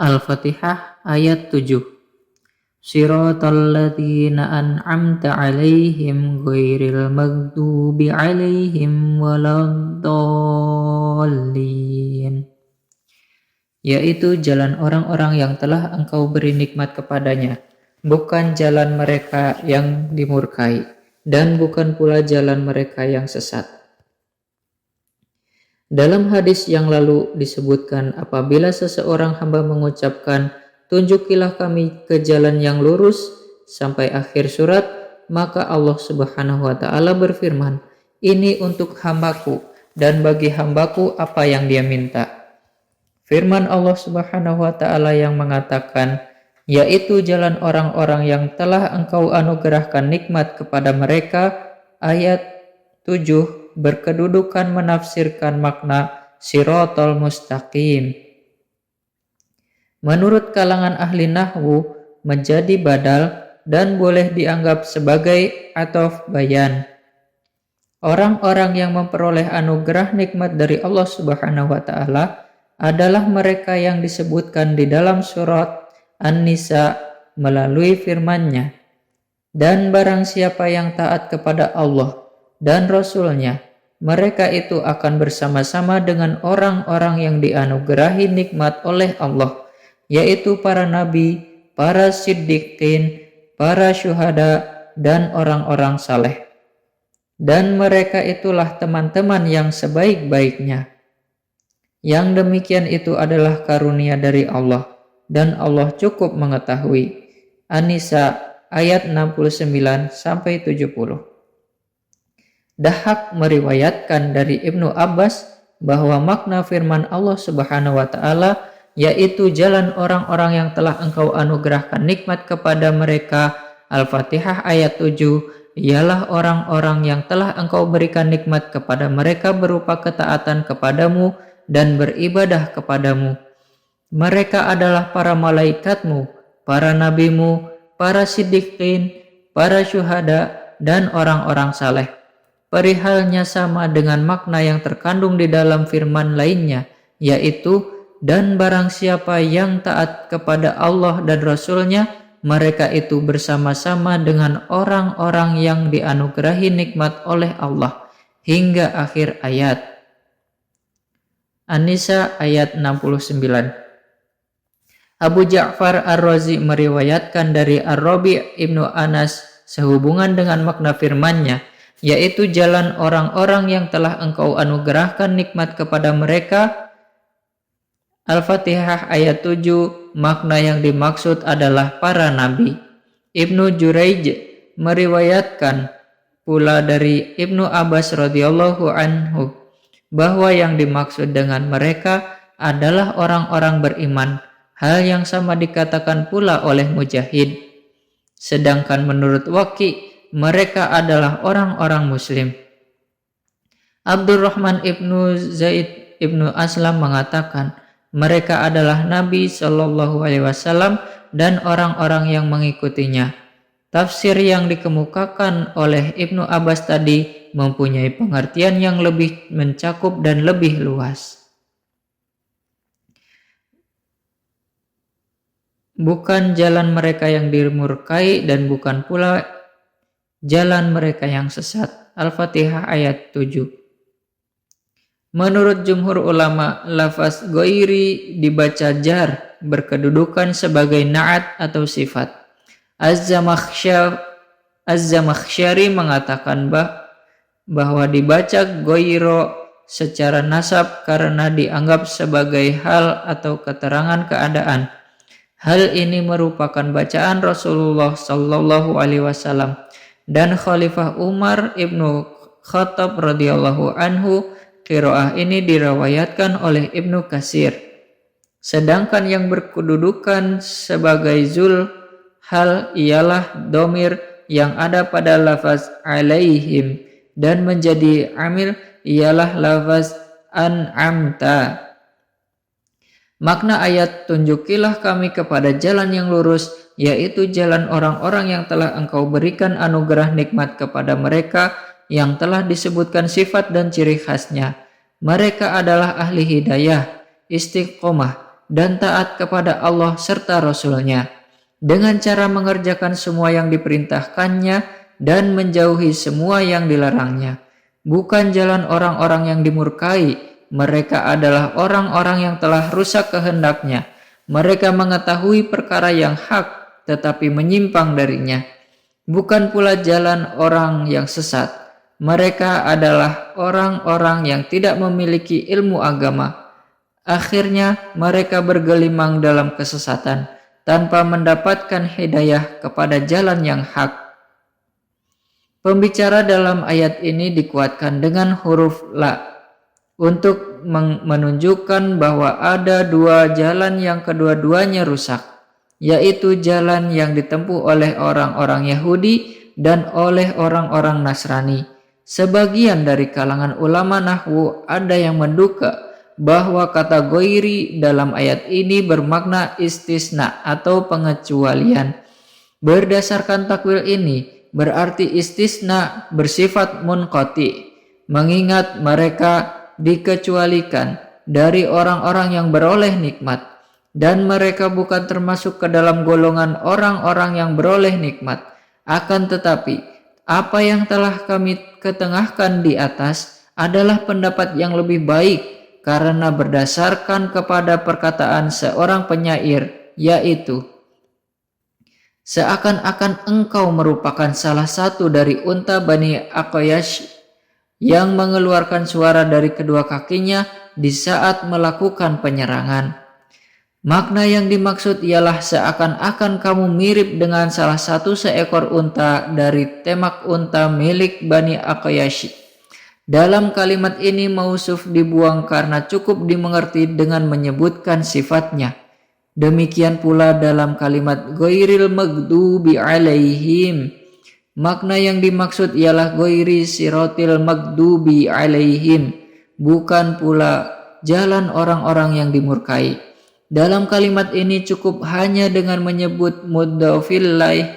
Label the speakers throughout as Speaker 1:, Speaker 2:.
Speaker 1: Al-Fatihah ayat 7. Siratal ladzina an'amta 'alaihim ghairil maghdubi 'alaihim waladdallin. Yaitu jalan orang-orang yang telah Engkau beri nikmat kepadanya, bukan jalan mereka yang dimurkai, dan bukan pula jalan mereka yang sesat. Dalam hadis yang lalu disebutkan, apabila seseorang hamba mengucapkan, tunjukilah kami ke jalan yang lurus sampai akhir surat, maka Allah Subhanahu wa Ta'ala berfirman, ini untuk hambaku dan bagi hambaku apa yang dia minta. Firman Allah Subhanahu wa Ta'ala yang mengatakan, yaitu jalan orang-orang yang telah Engkau anugerahkan nikmat kepada mereka. Ayat 7 berkedudukan menafsirkan makna sirotol mustaqim. Menurut kalangan ahli nahwu, menjadi badal dan boleh dianggap sebagai ataf bayan. Orang-orang yang memperoleh anugerah nikmat dari Allah Subhanahu wa Ta'ala adalah mereka yang disebutkan di dalam surat An-Nisa melalui firman-Nya. Dan barang siapa yang taat kepada Allah dan Rasul-Nya, mereka itu akan bersama-sama dengan orang-orang yang dianugerahi nikmat oleh Allah, yaitu para nabi, para siddiqin, para syuhada, dan orang-orang saleh. Dan mereka itulah teman-teman yang sebaik-baiknya. Yang demikian itu adalah karunia dari Allah, dan Allah cukup mengetahui. An-Nisa ayat 69-70. Dahak meriwayatkan dari Ibnu Abbas bahwa makna firman Allah Subhanahu wa Ta'ala, yaitu jalan orang-orang yang telah Engkau anugerahkan nikmat kepada mereka, Al-Fatihah ayat 7, ialah orang-orang yang telah Engkau berikan nikmat kepada mereka berupa ketaatan kepadamu dan beribadah kepadamu. Mereka adalah para malaikatmu, para nabimu, para siddiqin, para syuhada, dan orang-orang saleh. Perihalnya sama dengan makna yang terkandung di dalam firman lainnya, yaitu, dan barang siapa yang taat kepada Allah dan Rasul-Nya, mereka itu bersama-sama dengan orang-orang yang dianugerahi nikmat oleh Allah, hingga akhir ayat. An-Nisa ayat 69. Abu Ja'far Ar-Razi meriwayatkan dari Ar-Rabi' Ibnu Anas sehubungan dengan makna firman-Nya, yaitu jalan orang-orang yang telah Engkau anugerahkan nikmat kepada mereka. Al-Fatihah ayat 7, makna yang dimaksud adalah para nabi. Ibnu Juraij meriwayatkan pula dari Ibnu Abbas radhiyallahu anhu bahwa yang dimaksud dengan mereka adalah orang-orang beriman. Hal yang sama dikatakan pula oleh Mujahid. Sedangkan menurut Waqi, mereka adalah orang-orang muslim. Abdurrahman ibnu Zaid ibnu Aslam mengatakan, mereka adalah Nabi Shallallahu Alaihi Wasallam dan orang-orang yang mengikutinya. Tafsir yang dikemukakan oleh Ibnu Abbas tadi mempunyai pengertian yang lebih mencakup dan lebih luas. Bukan jalan mereka yang dimurkai dan bukan pula jalan mereka yang sesat. Al-Fatihah ayat 7. Menurut jumhur ulama, lafaz ghairi dibaca jar, berkedudukan sebagai na'at atau sifat. Az-Zamakhsyari mengatakan bahwa dibaca ghairo secara nasab karena dianggap sebagai hal atau keterangan keadaan. Hal ini merupakan bacaan Rasulullah Sallallahu Alaihi Wasallam dan Khalifah Umar ibnu Khattab radhiyallahu anhu. Qiraah ini diriwayatkan oleh Ibnu Katsir. Sedangkan yang berkedudukan sebagai zul hal ialah domir yang ada pada lafaz alaihim, dan menjadi amil ialah lafaz an'amta. Makna ayat tunjukilah kami kepada jalan yang lurus, yaitu jalan orang-orang yang telah Engkau berikan anugerah nikmat kepada mereka, yang telah disebutkan sifat dan ciri khasnya. Mereka adalah ahli hidayah, istiqomah, dan taat kepada Allah serta Rasul-Nya, dengan cara mengerjakan semua yang diperintahkannya dan menjauhi semua yang dilarangnya. Bukan jalan orang-orang yang dimurkai, mereka adalah orang-orang yang telah rusak kehendaknya. Mereka mengetahui perkara yang hak, tetapi menyimpang darinya. Bukan pula jalan orang yang sesat. Mereka adalah orang-orang yang tidak memiliki ilmu agama. Akhirnya mereka bergelimang dalam kesesatan, tanpa mendapatkan hidayah kepada jalan yang hak. Pembicara dalam ayat ini dikuatkan dengan huruf la untuk menunjukkan bahwa ada dua jalan yang kedua-duanya rusak, yaitu jalan yang ditempuh oleh orang-orang Yahudi dan oleh orang-orang Nasrani. Sebagian dari kalangan ulama nahwu ada yang menduga bahwa kata ghairi dalam ayat ini bermakna istisna atau pengecualian. Berdasarkan takwil ini, berarti istisna bersifat munqati, mengingat mereka dikecualikan dari orang-orang yang beroleh nikmat, dan mereka bukan termasuk ke dalam golongan orang-orang yang beroleh nikmat. Akan tetapi, apa yang telah kami ketengahkan di atas adalah pendapat yang lebih baik, karena berdasarkan kepada perkataan seorang penyair, yaitu seakan-akan engkau merupakan salah satu dari unta Bani Aqayash yang mengeluarkan suara dari kedua kakinya di saat melakukan penyerangan. Makna yang dimaksud ialah seakan-akan kamu mirip dengan salah satu seekor unta dari temak unta milik Bani Aqayash. Dalam kalimat ini mausuf dibuang karena cukup dimengerti dengan menyebutkan sifatnya. Demikian pula dalam kalimat ghairil maghdubi alaihim. Makna yang dimaksud ialah ghairi siratil maghdubi alaihim, bukan pula jalan orang-orang yang dimurkai. Dalam kalimat ini cukup hanya dengan menyebut mudhof ilaih.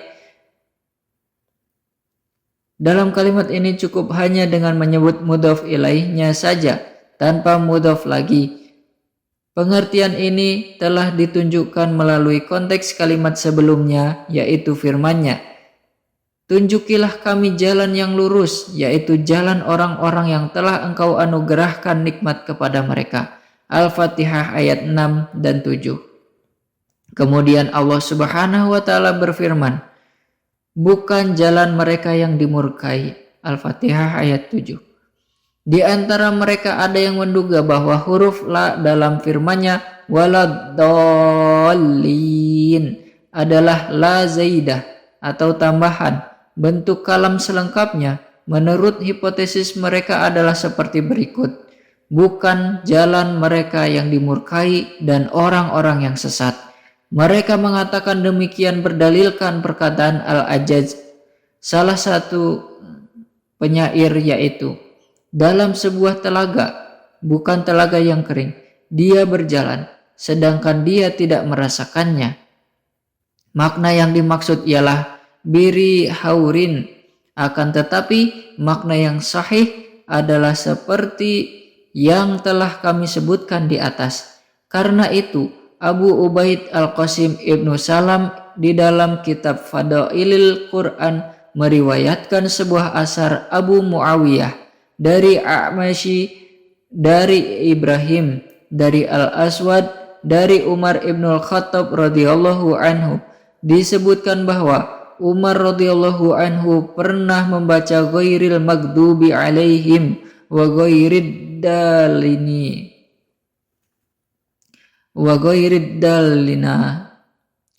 Speaker 1: Dalam kalimat ini cukup hanya dengan menyebut mudhof ilaihnya saja, tanpa mudhof lagi. Pengertian ini telah ditunjukkan melalui konteks kalimat sebelumnya, yaitu firman-Nya, tunjukilah kami jalan yang lurus, yaitu jalan orang-orang yang telah engkau anugerahkan nikmat kepada mereka. Al-Fatihah ayat 6 dan 7. Kemudian Allah Subhanahu wa Ta'ala berfirman, bukan jalan mereka yang dimurkai. Al-Fatihah ayat 7. Di antara mereka ada yang menduga bahwa huruf la dalam firman-Nya waladdallin adalah la zaidah atau tambahan. Bentuk kalam selengkapnya menurut hipotesis mereka adalah seperti berikut. Bukan jalan mereka yang dimurkai dan orang-orang yang sesat. Mereka mengatakan demikian berdalilkan perkataan Al-Ajaz, salah satu penyair, yaitu dalam sebuah telaga, bukan telaga yang kering, dia berjalan, sedangkan dia tidak merasakannya. Makna yang dimaksud ialah biri haurin, akan tetapi makna yang sahih adalah seperti yang telah kami sebutkan di atas. Karena itu, Abu Ubaid Al-Qasim Ibnu Salam di dalam kitab Fadailil Quran meriwayatkan sebuah asar Abu Muawiyah dari A'mashi, dari Ibrahim, dari Al-Aswad, dari Umar Ibnul Khattab radhiyallahu anhu. Disebutkan bahwa Umar radhiyallahu anhu pernah membaca ghairil maghdubi alaihim wa ghairid dalina.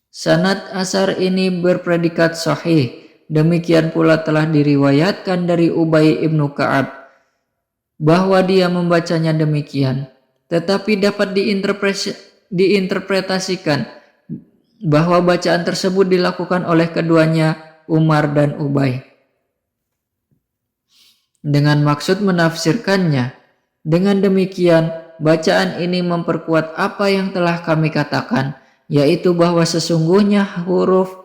Speaker 1: Sanad asar ini berpredikat sahih. Demikian pula telah diriwayatkan dari Ubay ibnu Ka'ab bahwa dia membacanya demikian. Tetapi dapat diinterpretasikan bahwa bacaan tersebut dilakukan oleh keduanya, Umar dan Ubay, dengan maksud menafsirkannya. Dengan demikian, bacaan ini memperkuat apa yang telah kami katakan, yaitu bahwa sesungguhnya huruf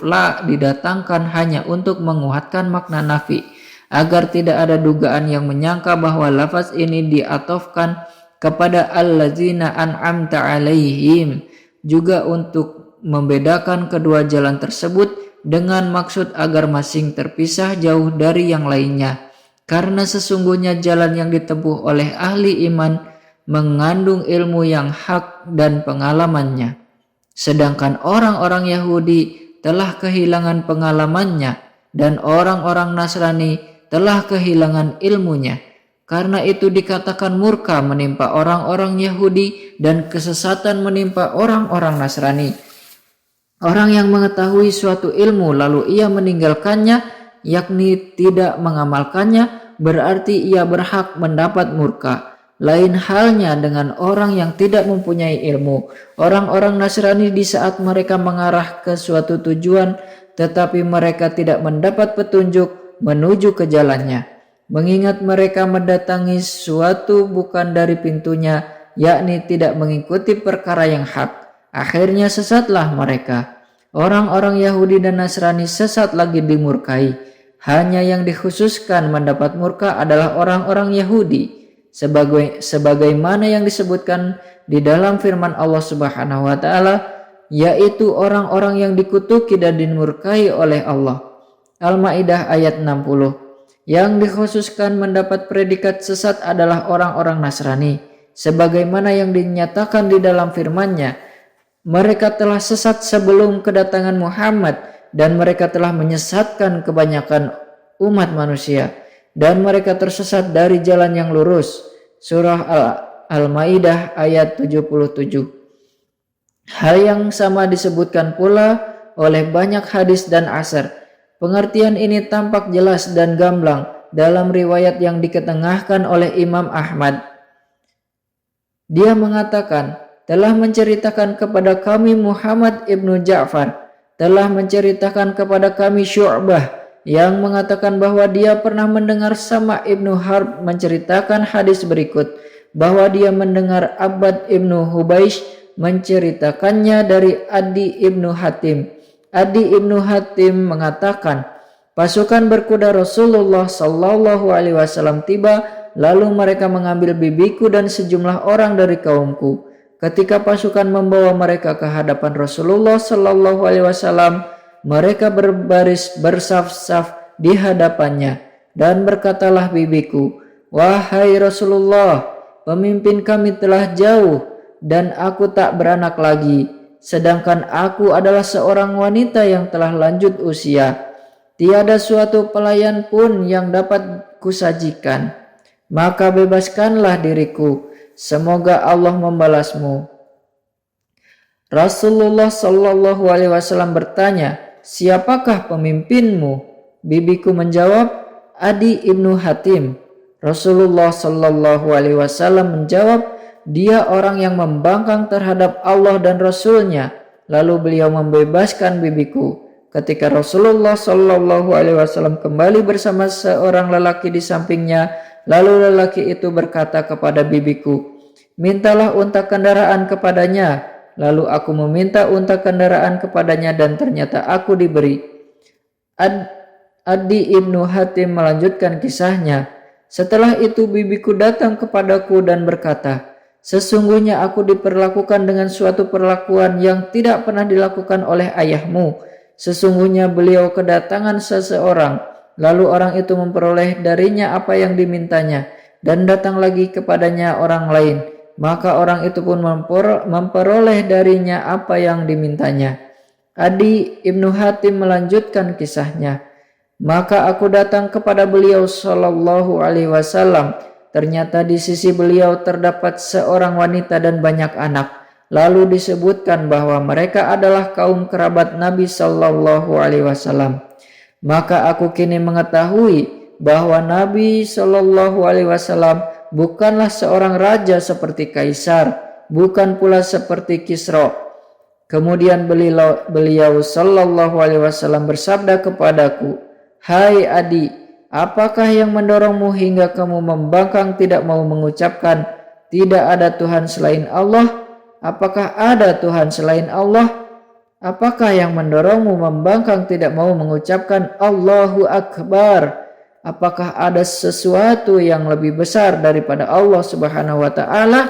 Speaker 1: la didatangkan hanya untuk menguatkan makna nafi agar tidak ada dugaan yang menyangka bahwa lafaz ini diatofkan kepada allazina an'amta alaihim, juga untuk membedakan kedua jalan tersebut dengan maksud agar masing terpisah jauh dari yang lainnya, karena sesungguhnya jalan yang ditempuh oleh ahli iman mengandung ilmu yang hak dan pengalamannya, sedangkan orang-orang Yahudi telah kehilangan pengalamannya dan orang-orang Nasrani telah kehilangan ilmunya. Karena itu dikatakan murka menimpa orang-orang Yahudi dan kesesatan menimpa orang-orang Nasrani. Orang yang mengetahui suatu ilmu lalu ia meninggalkannya, yakni tidak mengamalkannya, berarti ia berhak mendapat murka. Lain halnya dengan orang yang tidak mempunyai ilmu. Orang-orang Nasrani di saat mereka mengarah ke suatu tujuan, tetapi mereka tidak mendapat petunjuk menuju ke jalannya, mengingat mereka mendatangi suatu bukan dari pintunya, yakni tidak mengikuti perkara yang hak. Akhirnya sesatlah mereka. Orang-orang Yahudi dan Nasrani sesat lagi dimurkai. Hanya yang dikhususkan mendapat murka adalah orang-orang Yahudi, sebagaimana yang disebutkan di dalam firman Allah Subhanahu wa taala, yaitu orang-orang yang dikutuki dan dimurkai oleh Allah. Al-Maidah ayat 60. Yang dikhususkan mendapat predikat sesat adalah orang-orang Nasrani, sebagaimana yang dinyatakan di dalam firman-Nya, mereka telah sesat sebelum kedatangan Muhammad dan mereka telah menyesatkan kebanyakan umat manusia dan mereka tersesat dari jalan yang lurus. Surah Al-Maidah ayat 77. Hal yang sama disebutkan pula oleh banyak hadis dan asar. Pengertian ini tampak jelas dan gamblang dalam riwayat yang diketengahkan oleh Imam Ahmad. Dia mengatakan, telah menceritakan kepada kami Muhammad ibnu Ja'far, telah menceritakan kepada kami Syu'bah, yang mengatakan bahwa dia pernah mendengar Sama ibnu Harb menceritakan hadis berikut, bahwa dia mendengar Abbad ibnu Hubaish menceritakannya dari Adi ibnu Hatim. Adi ibnu Hatim mengatakan, pasukan berkuda Rasulullah Sallallahu Alaihi Wasallam tiba, lalu mereka mengambil bibiku dan sejumlah orang dari kaumku. Ketika pasukan membawa mereka ke hadapan Rasulullah Sallallahu Alaihi Wasallam, mereka berbaris bersaf-saf di hadapannya, dan berkatalah bibiku, wahai Rasulullah, pemimpin kami telah jauh dan aku tak beranak lagi, sedangkan aku adalah seorang wanita yang telah lanjut usia. Tiada suatu pelayan pun yang dapat kusajikan. Maka bebaskanlah diriku. Semoga Allah membalasmu. Rasulullah Sallallahu Alaihi Wasallam bertanya, siapakah pemimpinmu? Bibiku menjawab, Adi ibnu Hatim. Rasulullah Sallallahu Alaihi Wasallam menjawab, dia orang yang membangkang terhadap Allah dan Rasulnya. Lalu beliau membebaskan bibiku. Ketika Rasulullah Shallallahu Alaihi Wasallam kembali bersama seorang lelaki di sampingnya, lalu lelaki itu berkata kepada bibiku, mintalah unta kendaraan kepadanya. Lalu aku meminta unta kendaraan kepadanya dan ternyata aku diberi. Adi ibnu Hatim melanjutkan kisahnya. Setelah itu bibiku datang kepadaku dan berkata, sesungguhnya aku diperlakukan dengan suatu perlakuan yang tidak pernah dilakukan oleh ayahmu. Sesungguhnya beliau kedatangan seseorang, lalu orang itu memperoleh darinya apa yang dimintanya, dan datang lagi kepadanya orang lain, maka orang itu pun memperoleh darinya apa yang dimintanya. Adi ibnu Hatim melanjutkan kisahnya. Maka aku datang kepada beliau Shallallahu Alaihi Wasallam. Ternyata di sisi beliau terdapat seorang wanita dan banyak anak. Lalu disebutkan bahwa mereka adalah kaum kerabat Nabi Sallallahu Alaihi Wasallam. Maka aku kini mengetahui bahwa Nabi Sallallahu Alaihi Wasallam bukanlah seorang raja seperti Kaisar, bukan pula seperti Kisra. Kemudian beliau Sallallahu Alaihi Wasallam bersabda kepadaku, hai Adi, apakah yang mendorongmu hingga kamu membangkang tidak mau mengucapkan tidak ada Tuhan selain Allah? Apakah ada Tuhan selain Allah? Apakah yang mendorongmu membangkang tidak mau mengucapkan Allahu Akbar? apakah ada sesuatu yang lebih besar daripada Allah Subhanahu wa taala?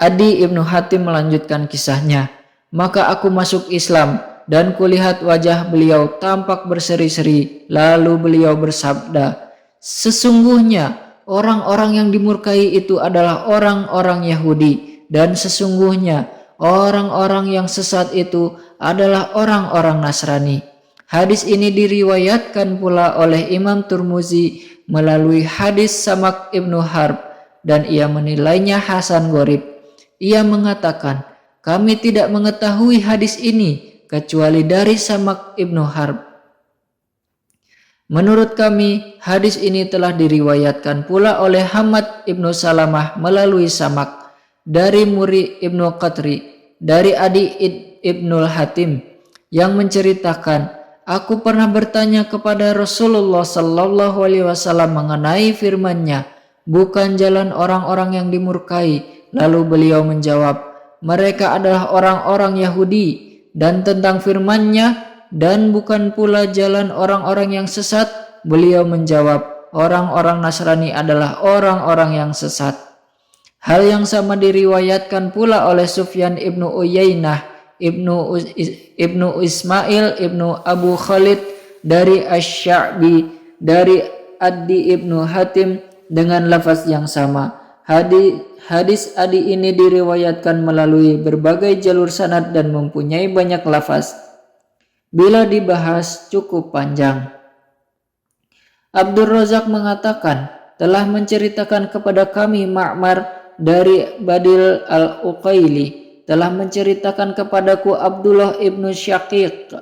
Speaker 1: Adi ibnu Hatim melanjutkan kisahnya. Maka aku masuk Islam dan kulihat wajah beliau tampak berseri-seri. Lalu beliau bersabda, sesungguhnya orang-orang yang dimurkai itu adalah orang-orang Yahudi, dan sesungguhnya orang-orang yang sesat itu adalah orang-orang Nasrani. Hadis ini diriwayatkan pula oleh Imam Turmuzi melalui hadis Samak ibnu Harb, dan ia menilainya hasan gharib. Ia mengatakan, kami tidak mengetahui hadis ini kecuali dari Samak ibnu Harb. Menurut kami, hadis ini telah diriwayatkan pula oleh Hamad ibnu Salamah melalui Samak, dari Muri ibnu Qatri, dari Adi ibnul Hatim, yang menceritakan, aku pernah bertanya kepada Rasulullah sallallahu alaihi wasallam mengenai firman-Nya, bukan jalan orang-orang yang dimurkai. Lalu beliau menjawab, mereka adalah orang-orang Yahudi, dan tentang firman-Nya, dan bukan pula jalan orang-orang yang sesat. Beliau menjawab, orang-orang Nasrani adalah orang-orang yang sesat. Hal yang sama diriwayatkan pula oleh Sufyan ibnu Uyainah, ibnu Ismail, ibnu Abu Khalid, dari Asy-Sya'bi, dari Adi ibnu Hatim dengan lafaz yang sama. Hadis Adi ini diriwayatkan melalui berbagai jalur sanad dan mempunyai banyak lafaz. Bila dibahas cukup panjang. Abdur Razak mengatakan, telah menceritakan kepada kami Ma'mar dari Badil al-Uqaili, telah menceritakan kepadaku Abdullah ibnu Syaqiq,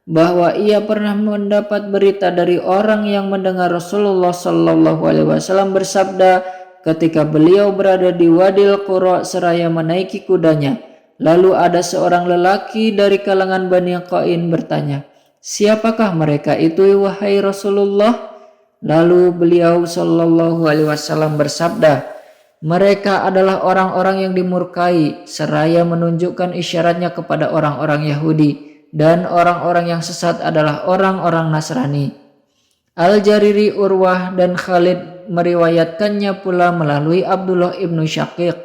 Speaker 1: bahwa ia pernah mendapat berita dari orang yang mendengar Rasulullah sallallahu alaihi wasallam bersabda ketika beliau berada di Wadil Qura seraya menaiki kudanya. Lalu ada seorang lelaki dari kalangan Bani Qain bertanya, siapakah mereka itu wahai Rasulullah? Lalu beliau sallallahu alaihi wasallam bersabda, mereka adalah orang-orang yang dimurkai seraya menunjukkan isyaratnya kepada orang-orang Yahudi, dan orang-orang yang sesat adalah orang-orang Nasrani. Al-Jariri, Urwah, dan Khalid meriwayatkannya pula melalui Abdullah ibnu Syaqiq,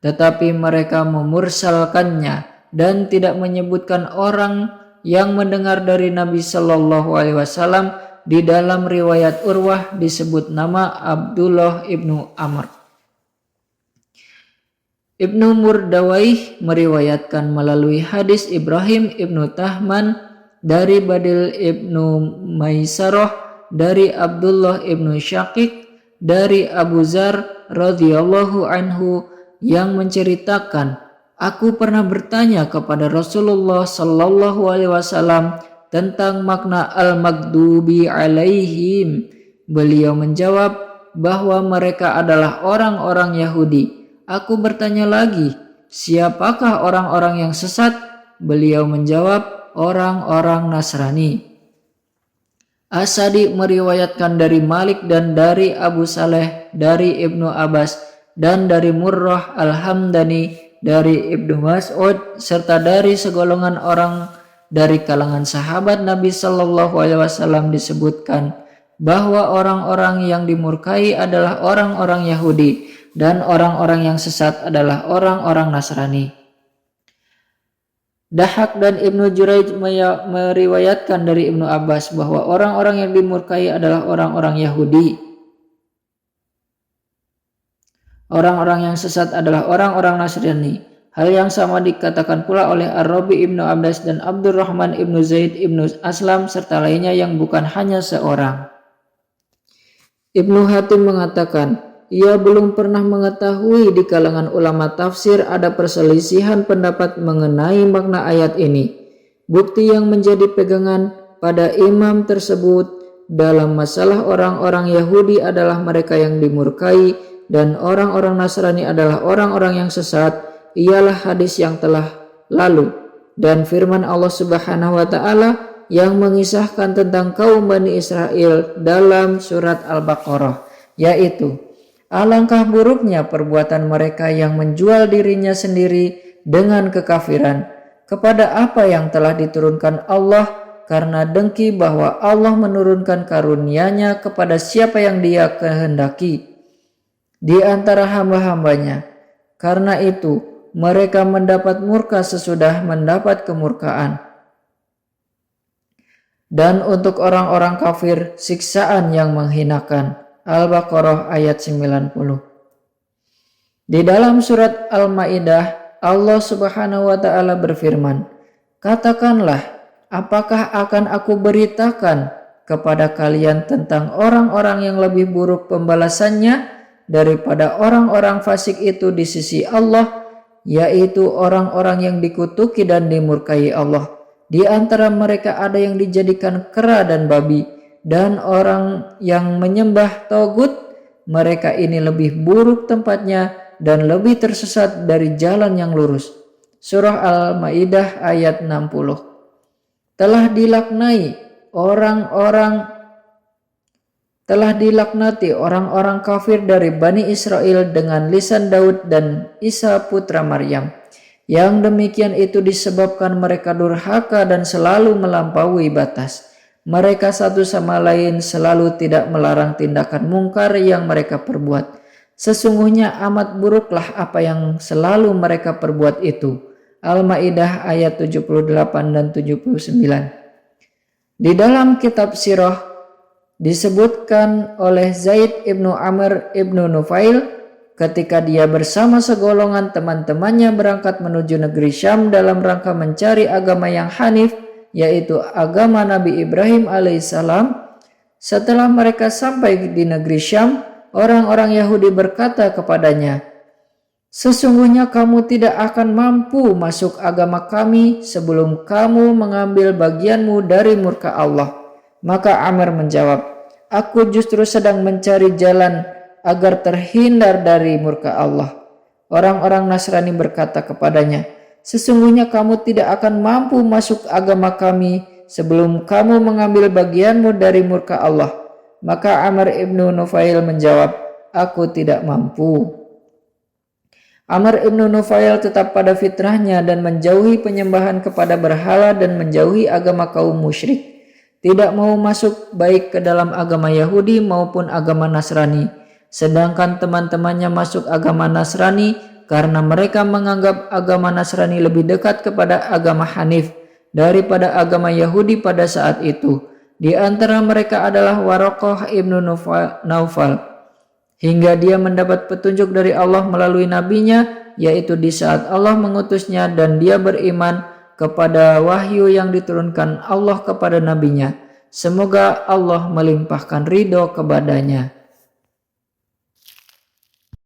Speaker 1: tetapi mereka memursalkannya dan tidak menyebutkan orang yang mendengar dari Nabi sallallahu alaihi wasallam. Di dalam riwayat Urwah disebut nama Abdullah ibnu Amr. Ibnu Murdawaih meriwayatkan melalui hadis Ibrahim ibnu Tahman dari Badil ibnu Maisarah, dari Abdullah ibnu Syaqiq, dari Abu Zar radhiyallahu anhu, yang menceritakan, aku pernah bertanya kepada Rasulullah sallallahu alaihi wasallam tentang makna al-maghdubi alaihim. Beliau menjawab bahwa mereka adalah orang-orang Yahudi. Aku bertanya lagi, siapakah orang-orang yang sesat? Beliau menjawab, orang-orang Nasrani. As-Sadi meriwayatkan dari Malik dan dari Abu Saleh, dari Ibnu Abbas, dan dari Murrah al-Hamdani, dari Ibnu Mas'ud, serta dari segolongan orang dari kalangan sahabat Nabi sallallahu alaihi wasallam disebutkan bahwa orang-orang yang dimurkai adalah orang-orang Yahudi, dan orang-orang yang sesat adalah orang-orang Nasrani. Dahak dan Ibnu Juraij meriwayatkan dari Ibnu Abbas bahwa orang-orang yang dimurkai adalah orang-orang Yahudi. Orang-orang yang sesat adalah orang-orang Nasrani. Hal yang sama dikatakan pula oleh Ar-Rabi ibnu Abbas dan Abdurrahman ibnu Zaid ibnu Aslam serta lainnya yang bukan hanya seorang. Ibnu Hatim mengatakan, ia belum pernah mengetahui di kalangan ulama tafsir ada perselisihan pendapat mengenai makna ayat ini. Bukti yang menjadi pegangan pada imam tersebut dalam masalah orang-orang Yahudi adalah mereka yang dimurkai dan orang-orang Nasrani adalah orang-orang yang sesat, ialah hadis yang telah lalu dan firman Allah Subhanahu wa taala yang mengisahkan tentang kaum Bani Israel dalam surat Al-Baqarah, yaitu alangkah buruknya perbuatan mereka yang menjual dirinya sendiri dengan kekafiran kepada apa yang telah diturunkan Allah, karena dengki bahwa Allah menurunkan karunia-Nya kepada siapa yang Dia kehendaki di antara hamba-hambanya. Karena itu mereka mendapat murka sesudah mendapat kemurkaan. Dan untuk orang-orang kafir siksaan yang menghinakan. Al-Baqarah ayat 90. Di dalam surat Al-Maidah, Allah Subhanahu wa taala berfirman, "Katakanlah, apakah akan aku beritakan kepada kalian tentang orang-orang yang lebih buruk pembalasannya daripada orang-orang fasik itu di sisi Allah, yaitu orang-orang yang dikutuki dan dimurkai Allah. Di antara mereka ada yang dijadikan kera dan babi, dan orang yang menyembah togut. Mereka ini lebih buruk tempatnya dan lebih tersesat dari jalan yang lurus." Surah Al-Maidah ayat 60. Telah dilaknati orang-orang kafir dari Bani Israel dengan lisan Daud dan Isa putra Maryam. Yang demikian itu disebabkan mereka durhaka dan selalu melampaui batas. Mereka satu sama lain selalu tidak melarang tindakan mungkar yang mereka perbuat. Sesungguhnya amat buruklah apa yang selalu mereka perbuat itu. Al-Maidah ayat 78 dan 79. Di dalam kitab Sirah disebutkan oleh Zaid ibnu Amr ibnu Nufail ketika dia bersama segolongan teman-temannya berangkat menuju negeri Syam dalam rangka mencari agama yang hanif, yaitu agama Nabi Ibrahim alaihissalam. Setelah mereka sampai di negeri Syam, orang-orang Yahudi berkata kepadanya, "Sesungguhnya kamu tidak akan mampu masuk agama kami sebelum kamu mengambil bagianmu dari murka Allah." Maka Amr menjawab, "Aku justru sedang mencari jalan agar terhindar dari murka Allah." Orang-orang Nasrani berkata kepadanya, "Sesungguhnya kamu tidak akan mampu masuk agama kami sebelum kamu mengambil bagianmu dari murka Allah." Maka Amr ibnu Nufail menjawab, "Aku tidak mampu." Amr ibnu Nufail tetap pada fitrahnya dan menjauhi penyembahan kepada berhala dan menjauhi agama kaum musyrik. Tidak mau masuk baik ke dalam agama Yahudi maupun agama Nasrani. Sedangkan teman-temannya masuk agama Nasrani karena mereka menganggap agama Nasrani lebih dekat kepada agama Hanif daripada agama Yahudi pada saat itu. Di antara mereka adalah Waraqah ibnu Naufal, hingga dia mendapat petunjuk dari Allah melalui nabinya, yaitu di saat Allah mengutusnya, dan dia beriman kepada wahyu yang diturunkan Allah kepada nabinya. Semoga Allah melimpahkan ridho kepadanya.